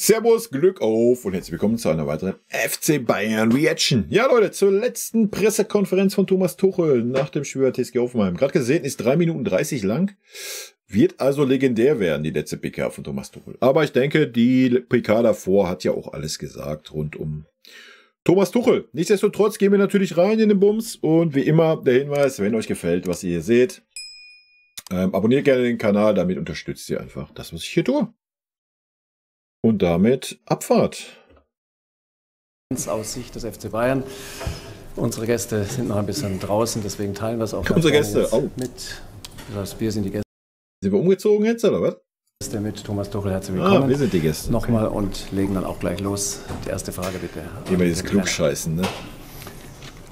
Servus, Glück auf und herzlich willkommen zu einer weiteren FC Bayern Reaction. Ja Leute, zur letzten Pressekonferenz von Thomas Tuchel nach dem Spiel bei TSG Hoffenheim. Gerade gesehen, ist 3 Minuten 30 lang. Wird also legendär werden, die letzte PK von Thomas Tuchel. Aber ich denke, die PK davor hat ja auch alles gesagt rund um Thomas Tuchel. Nichtsdestotrotz gehen wir natürlich rein in den Bums. Und wie immer der Hinweis, wenn euch gefällt, was ihr hier seht, abonniert gerne den Kanal, damit unterstützt ihr einfach das, was ich hier tue. Und damit Abfahrt. Aus Sicht des FC Bayern. Unsere Gäste sind noch ein bisschen draußen, deswegen teilen wir es auch. Unsere Gäste, mit. Das wir sind die Gäste. Sind wir umgezogen jetzt, oder was? Mit Thomas Tuchel, herzlich willkommen. Wir sind die Gäste. Nochmal und legen dann auch gleich los. Die erste Frage bitte. Immer dieses Klugscheißen, ne?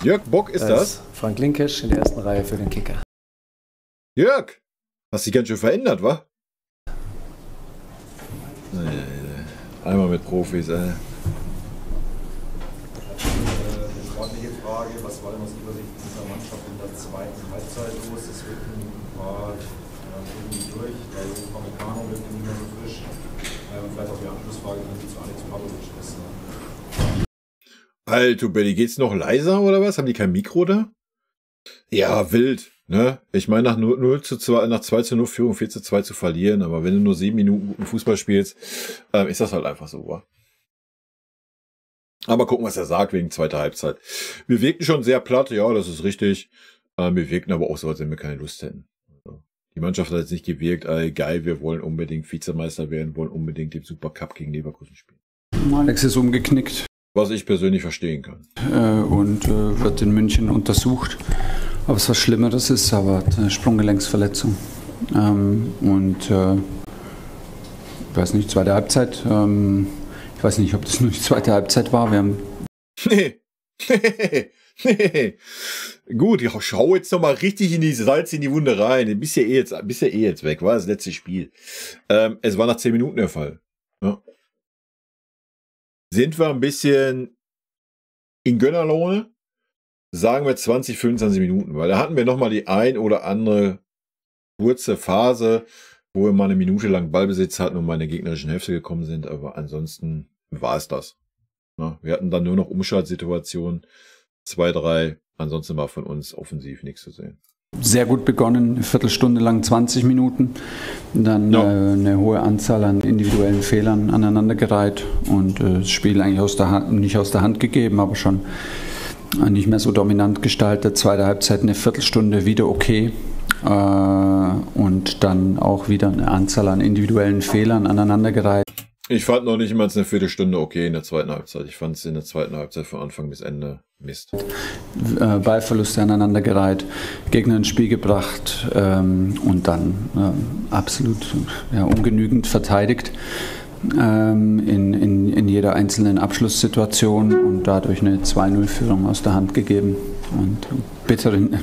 Jörg Bock ist das? Frank Linkesch in der ersten Reihe für den Kicker. Jörg, hast dich ganz schön verändert, wa? Einmal mit Profis, Eine ordentliche Frage, was war denn aus Ihrer Sicht dieser Mannschaft in der zweiten Halbzeit los? Das Rücken war irgendwie durch, weil Upamecano wirkte nicht mehr so frisch. Vielleicht auch die Anschlussfrage, wenn Sie zu Alex Pavlovic ist. Alter, Benny, geht's noch leiser oder was? Haben die kein Mikro da? Ja, wild, ne? Ich meine, nach 2:0 Führung 4:2 zu verlieren, aber wenn du nur 7 Minuten guten Fußball spielst, ist das halt einfach so, wa? Aber gucken, was er sagt wegen zweiter Halbzeit. Wir wirkten schon sehr platt, ja, das ist richtig. Wir wirkten aber auch so, als wenn wir keine Lust hätten. Also, die Mannschaft hat jetzt nicht gewirkt, geil, wir wollen unbedingt Vizemeister werden, wollen unbedingt den Supercup gegen Leverkusen spielen. Alex ist umgeknickt. Was ich persönlich verstehen kann. Und wird in München untersucht, ob es was Schlimmeres ist, aber eine Sprunggelenksverletzung. Ich weiß nicht, zweite Halbzeit. Ich weiß nicht, ob das nur die zweite Halbzeit war. Wir haben Nee. Gut, ich schau jetzt noch mal richtig in die Salz in die Wunde rein. Bist ja eh jetzt weg, war das letzte Spiel. Es war nach 10 Minuten der Fall. Ja. Sind wir ein bisschen in Gönnerlaune? Sagen wir 20, 25 Minuten, weil da hatten wir noch mal die ein oder andere kurze Phase, wo wir mal eine Minute lang Ballbesitz hatten und mal in der gegnerischen Hälfte gekommen sind, aber ansonsten war es das. Ja, wir hatten dann nur noch Umschaltsituationen, 2, 3, ansonsten war von uns offensiv nichts zu sehen. sehr gut begonnen, eine Viertelstunde lang 20 Minuten, dann eine hohe Anzahl an individuellen Fehlern aneinandergereiht und das Spiel eigentlich nicht aus der Hand gegeben, aber schon nicht mehr so dominant gestaltet. Zweite Halbzeit eine Viertelstunde wieder okay und dann auch wieder eine Anzahl an individuellen Fehlern aneinandergereiht. Ich fand noch nicht mal eine Viertelstunde okay in der zweiten Halbzeit. Ich fand es in der zweiten Halbzeit von Anfang bis Ende Mist. Ballverluste aneinandergereiht, Gegner ins Spiel gebracht und dann absolut ungenügend verteidigt in jeder einzelnen Abschlusssituation und dadurch eine 2:0-Führung aus der Hand gegeben. Und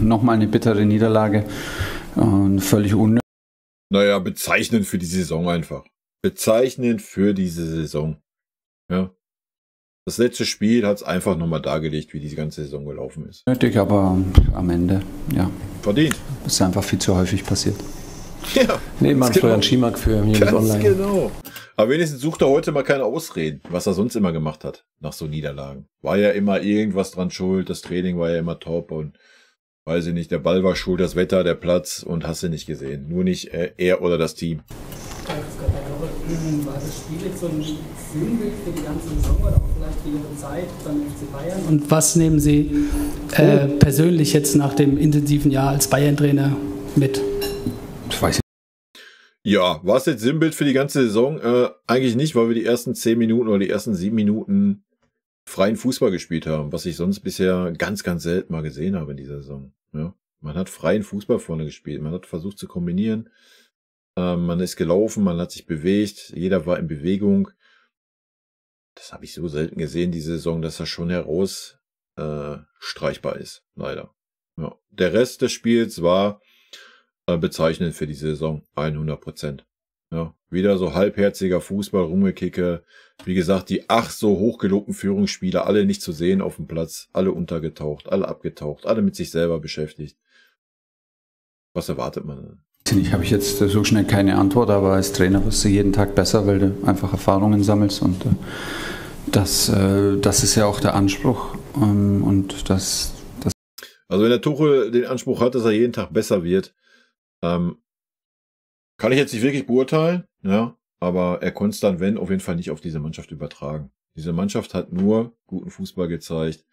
nochmal eine bittere Niederlage und völlig unnötig. Naja, bezeichnend für die Saison einfach. Bezeichnend für diese Saison. Ja. Das letzte Spiel hat es einfach nochmal dargelegt, wie die ganze Saison gelaufen ist. Nötig, aber am Ende, ja. Verdient. Ist einfach viel zu häufig passiert. Ja. Nebenmann Florian Schiemack für Minus Online. Genau. Aber wenigstens sucht er heute mal keine Ausreden, was er sonst immer gemacht hat, nach so Niederlagen. War ja immer irgendwas dran schuld, das Training war ja immer top und weiß ich nicht, der Ball war schuld, das Wetter, der Platz und hast du nicht gesehen. Nur nicht er oder das Team. War das Spiel jetzt so ein Sinnbild für die ganze Saison oder auch vielleicht für Ihre Zeit beim FC Bayern? Und was nehmen Sie persönlich jetzt nach dem intensiven Jahr als Bayern-Trainer mit? Ich weiß nicht. Ja, war es jetzt Sinnbild für die ganze Saison? Eigentlich nicht, weil wir die ersten 10 Minuten oder die ersten 7 Minuten freien Fußball gespielt haben, was ich sonst bisher ganz, ganz selten mal gesehen habe in dieser Saison. Ja, man hat freien Fußball vorne gespielt, man hat versucht zu kombinieren. Man ist gelaufen, man hat sich bewegt, jeder war in Bewegung. Das habe ich so selten gesehen, diese Saison, dass das schon herausstreichbar ist, leider. Ja. Der Rest des Spiels war bezeichnend für die Saison, 100%. Ja. Wieder so halbherziger Fußball, Rumgekicke. Wie gesagt, die so hochgelobten Führungsspieler, alle nicht zu sehen auf dem Platz, alle untergetaucht, alle abgetaucht, alle mit sich selber beschäftigt. Was erwartet man denn? Habe ich jetzt so schnell keine Antwort, aber als Trainer wirst du jeden Tag besser, weil du einfach Erfahrungen sammelst und das ist ja auch der Anspruch und das. Also wenn der Tuchel den Anspruch hat, dass er jeden Tag besser wird, kann ich jetzt nicht wirklich beurteilen, ja, aber er konnte es dann, wenn, auf jeden Fall nicht auf diese Mannschaft übertragen. Diese Mannschaft hat nur guten Fußball gezeigt,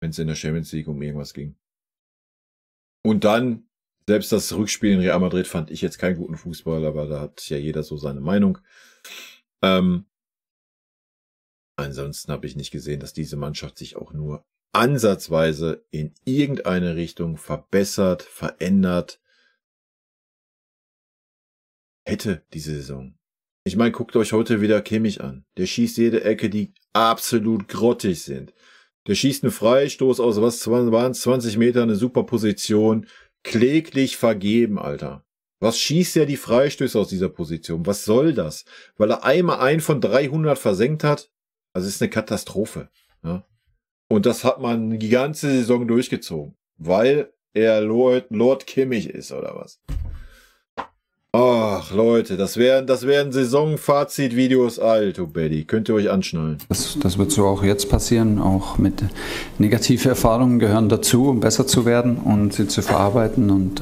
wenn es in der Champions League um irgendwas ging. Und dann, selbst das Rückspiel in Real Madrid fand ich jetzt keinen guten Fußball, aber da hat ja jeder so seine Meinung. Ansonsten habe ich nicht gesehen, dass diese Mannschaft sich auch nur ansatzweise in irgendeine Richtung verbessert, verändert hätte diese Saison. Ich meine, guckt euch heute wieder Kimmich an. Der schießt jede Ecke, die absolut grottig sind. Der schießt einen Freistoß aus, was waren 20 Meter, eine super Position. Kläglich vergeben, Alter. Was schießt er die Freistöße aus dieser Position? Was soll das? Weil er einmal einen von 300 versenkt hat? Also es ist eine Katastrophe. Ja? Und das hat man die ganze Saison durchgezogen. Weil er Lord Kimmich ist, oder was? Ach, Leute, das wären Saisonfazit-Videos, Alter, Betty. Könnt ihr euch anschnallen. Das wird so auch jetzt passieren. Auch mit negative Erfahrungen gehören dazu, um besser zu werden und sie zu verarbeiten und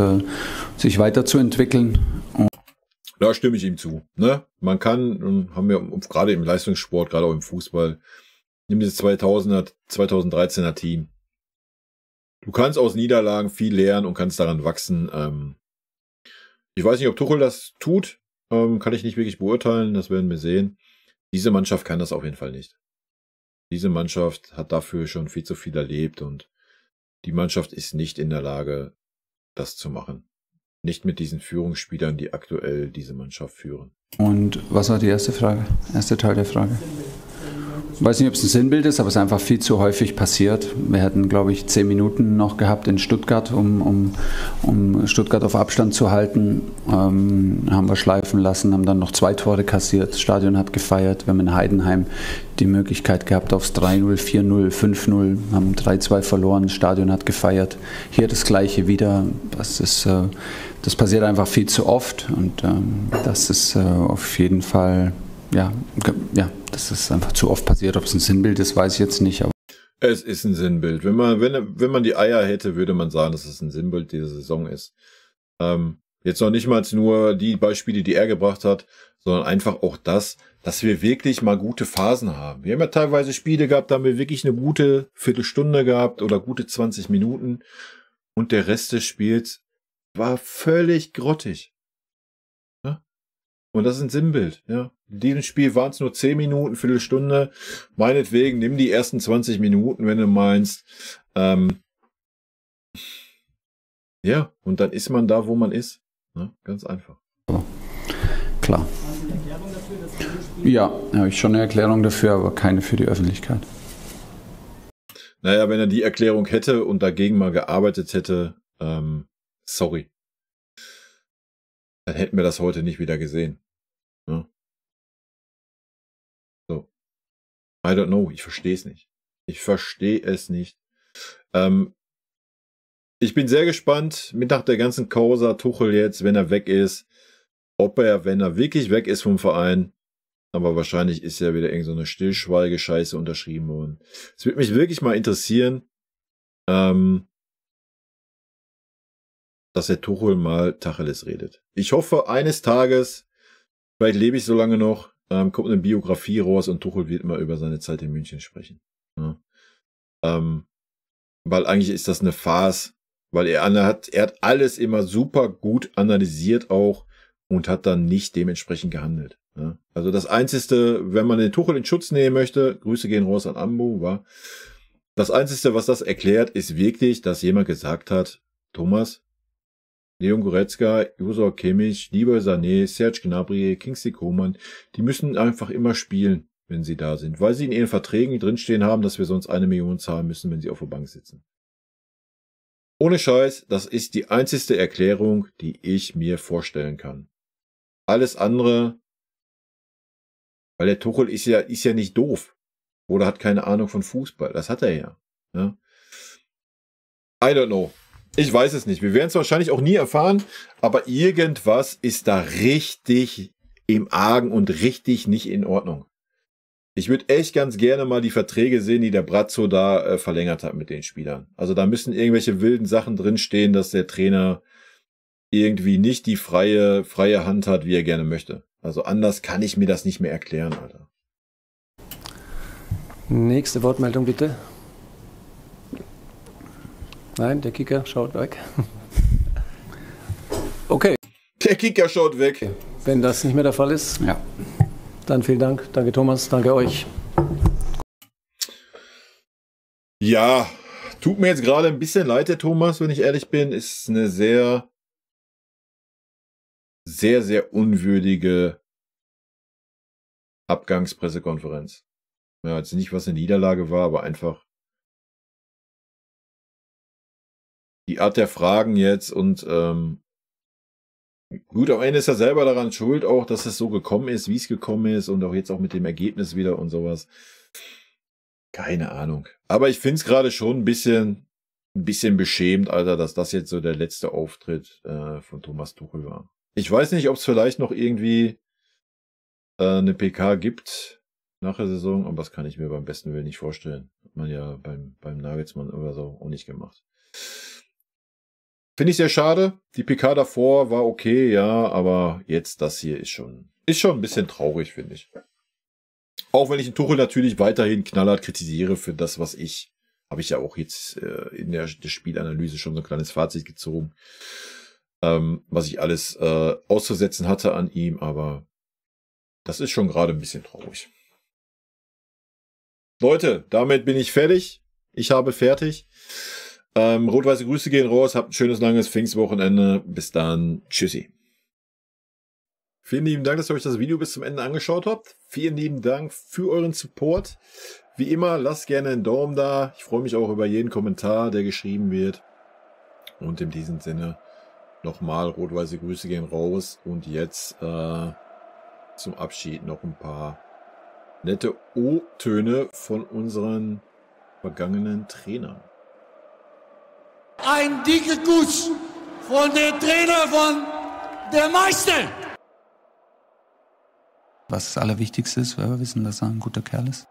sich weiterzuentwickeln. Da stimme ich ihm zu. Ne? Man kann, und haben wir gerade im Leistungssport, gerade auch im Fußball, nimm dieses 2013er Team. Du kannst aus Niederlagen viel lernen und kannst daran wachsen. Ich weiß nicht, ob Tuchel das tut, kann ich nicht wirklich beurteilen, das werden wir sehen. Diese Mannschaft kann das auf jeden Fall nicht. Diese Mannschaft hat dafür schon viel zu viel erlebt und die Mannschaft ist nicht in der Lage, das zu machen. Nicht mit diesen Führungsspielern, die aktuell diese Mannschaft führen. Und was war die erste Frage? Erste Teil der Frage? Ich weiß nicht, ob es ein Sinnbild ist, aber es ist einfach viel zu häufig passiert. Wir hätten, glaube ich, 10 Minuten noch gehabt in Stuttgart, um Stuttgart auf Abstand zu halten. Haben wir schleifen lassen, haben dann noch 2 Tore kassiert. Das Stadion hat gefeiert. Wir haben in Heidenheim die Möglichkeit gehabt aufs 3-0, 4-0, 5-0, haben 3-2 verloren. Das Stadion hat gefeiert. Hier das Gleiche wieder. Das passiert einfach viel zu oft und das ist auf jeden Fall... Ja, das ist einfach zu oft passiert. Ob es ein Sinnbild ist, weiß ich jetzt nicht. Aber es ist ein Sinnbild. Wenn man die Eier hätte, würde man sagen, dass es ein Sinnbild dieser Saison ist. Jetzt noch nicht mal nur die Beispiele, die er gebracht hat, sondern einfach auch das, dass wir wirklich mal gute Phasen haben. Wir haben ja teilweise Spiele gehabt, da haben wir wirklich eine gute Viertelstunde gehabt oder gute 20 Minuten und der Rest des Spiels war völlig grottig. Ja? Und das ist ein Sinnbild, ja. In diesem Spiel waren es nur 10 Minuten, Viertelstunde. Meinetwegen, nimm die ersten 20 Minuten, wenn du meinst. Ja, und dann ist man da, wo man ist. Ne? Ganz einfach. Klar. Ja, habe ich schon eine Erklärung dafür, aber keine für die Öffentlichkeit. Naja, wenn er die Erklärung hätte und dagegen mal gearbeitet hätte, sorry. Dann hätten wir das heute nicht wieder gesehen. Ja? So. I don't know, ich verstehe es nicht. Ich verstehe es nicht. Ich bin sehr gespannt, mit nach der ganzen Causa Tuchel jetzt, wenn er weg ist, wenn er wirklich weg ist vom Verein, aber wahrscheinlich ist ja wieder irgend so eine Stillschweige-Scheiße unterschrieben worden. Es würde mich wirklich mal interessieren, dass der Tuchel mal Tacheles redet. Ich hoffe, eines Tages, vielleicht lebe ich so lange noch, kommt eine Biografie raus und Tuchel wird mal über seine Zeit in München sprechen. Ja. Weil eigentlich ist das eine Farce, weil er hat alles immer super gut analysiert auch und hat dann nicht dementsprechend gehandelt. Ja. Also das Einzige, wenn man den Tuchel in Schutz nehmen möchte, Grüße gehen raus an Ambo, war das Einzige, was das erklärt, ist wirklich, dass jemand gesagt hat, Thomas, Leon Goretzka, Josua Kimmich, Leroy Sané, Serge Gnabry, Kingsley Coman, die müssen einfach immer spielen, wenn sie da sind, weil sie in ihren Verträgen drinstehen haben, dass wir sonst 1 Million zahlen müssen, wenn sie auf der Bank sitzen. Ohne Scheiß, das ist die einzigste Erklärung, die ich mir vorstellen kann. Alles andere, weil der Tuchel ist ja nicht doof oder hat keine Ahnung von Fußball, das hat er ja. I don't know. Ich weiß es nicht. Wir werden es wahrscheinlich auch nie erfahren, aber irgendwas ist da richtig im Argen und richtig nicht in Ordnung. Ich würde echt ganz gerne mal die Verträge sehen, die der Brazzo da verlängert hat mit den Spielern. Also da müssen irgendwelche wilden Sachen drinstehen, dass der Trainer irgendwie nicht die freie Hand hat, wie er gerne möchte. Also anders kann ich mir das nicht mehr erklären, Alter. Nächste Wortmeldung bitte. Nein, der Kicker schaut weg. Okay. Der Kicker schaut weg. Wenn das nicht mehr der Fall ist, Ja. dann vielen Dank. Danke Thomas, danke euch. Ja, tut mir jetzt gerade ein bisschen leid, der Thomas, wenn ich ehrlich bin. Ist eine sehr, sehr, sehr unwürdige Abgangspressekonferenz. Ja, jetzt nicht, was eine Niederlage war, aber einfach die Art der Fragen jetzt und gut, am Ende ist er selber daran schuld auch, dass es so gekommen ist, wie es gekommen ist und auch jetzt auch mit dem Ergebnis wieder und sowas. Keine Ahnung. Aber ich finde es gerade schon ein bisschen beschämt, Alter, dass das jetzt so der letzte Auftritt von Thomas Tuchel war. Ich weiß nicht, ob es vielleicht noch irgendwie eine PK gibt nach der Saison, aber das kann ich mir beim besten Willen nicht vorstellen. Hat man ja beim Nagelsmann oder so auch nicht gemacht. Finde ich sehr schade. Die PK davor war okay, ja, aber jetzt das hier ist schon ein bisschen traurig, finde ich. Auch wenn ich den Tuchel natürlich weiterhin knallhart kritisiere für das, was habe ich ja auch jetzt in der Spielanalyse schon so ein kleines Fazit gezogen, was ich alles auszusetzen hatte an ihm, aber das ist schon gerade ein bisschen traurig. Leute, damit bin ich fertig. Ich habe fertig. Rot-weiße Grüße gehen raus. Habt ein schönes, langes Pfingstwochenende. Bis dann. Tschüssi. Vielen lieben Dank, dass ihr euch das Video bis zum Ende angeschaut habt. Vielen lieben Dank für euren Support. Wie immer, lasst gerne einen Daumen da. Ich freue mich auch über jeden Kommentar, der geschrieben wird. Und in diesem Sinne nochmal rot-weiße Grüße gehen raus. Und jetzt zum Abschied noch ein paar nette O-Töne von unseren vergangenen Trainern. Ein dicker Kuss von der Trainer von der Meister. Was das Allerwichtigste ist, weil wir wissen, dass er ein guter Kerl ist.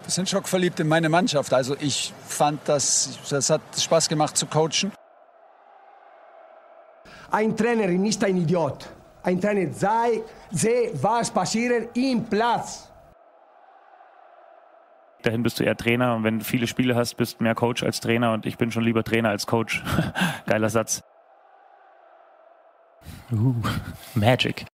Wir sind schockverliebt in meine Mannschaft. Also ich fand, das hat Spaß gemacht zu coachen. Ein Trainer ist nicht ein Idiot. Ein Trainer sehe, was passiert im Platz. Dahin bist du eher Trainer und wenn du viele Spiele hast, bist du mehr Coach als Trainer und ich bin schon lieber Trainer als Coach. Geiler Satz. Magic.